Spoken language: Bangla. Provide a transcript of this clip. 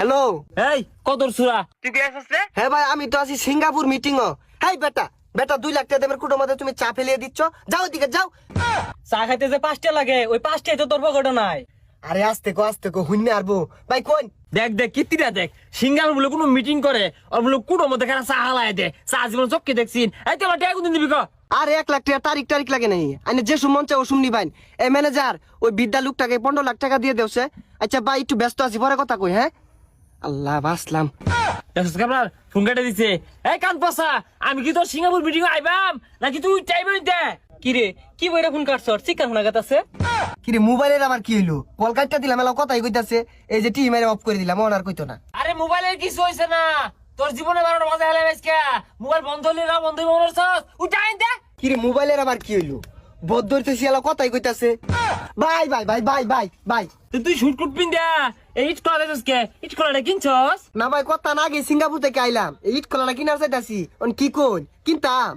হ্যালো, এই কদর সুরা তুই কে আসছ রে? হ্যাঁ ভাই আমি তো আছি সিঙ্গাপুর মিটিং ও। হাই বেটা বেটা 2 লাখ টাকা দেবের কুটোর মধ্যে তুমি চা ফেলিয়ে দিচ্ছ, যাও দিকে যাও। চা খাইতে যে 5টা লাগে ওই 5টাই তো তোর পকেটে নাই। আরে আস্তে কো হুইনে আরবো ভাই কোন। দেখ দেখ কিত্তিটা দেখ, সিঙ্গাল বলে কোনো মিটিং করে আর বলে কুটোর মধ্যে খানা চা হালায় দে, চা জীবন চক্কে দেখছিন। এই তোলা টাকা কোনদিন দিবি ক? আরে 1 লাখ টাকা তারিখ লাগে নাই, আইনে যে সুমন চাও সুমনি ভাই। এই ম্যানেজার ওই বিদ্যা লোকটাকে 15 লাখ টাকা দিয়ে দেওছে। আচ্ছা ভাই একটু ব্যস্ত আছি, পরে কথা কই। হ্যাঁ আল্লাহ বাসলাম। আপনার ফোন কেটে দিছে। এই কান পসা, আমি কি তোর সিঙ্গাপুর মিটিং আইবাম নাকি তুই টাইম দে? কি রে কি বইরা ফোন কাটছ? চিকান ফোন আগাতাছে। কিরে মোবাইলের আমার কি হইলো? কল কাটটা দিলাম, এলা কথাই কইতাছে। এই যে টিম এর অফ করে দিলাম, ওনার কইতো না। আরে মোবাইলের কিছু হইছে না, তোর জীবনে 12টা বাজে হেলে আজকে। মোবাইল বন্ধ হইলে না বন্ধ হইব মনে হচ্ছে। উঠাই দে। কিরে মোবাইলের আবার কি হইলো? বদ ধরতেছি, এলা কথাই কইতাছে। Bye bye bye bye bye bye. তুই শুট কুট পিন দে। এই ইট কলা দেছস কে? ইট কলাটা কিনছস? না ভাই কথা না আগে সিঙ্গাপুর থেকে আইলাম, এই ইট কলাটা কিনার চাইতাছি। কি কোন কিনতাম।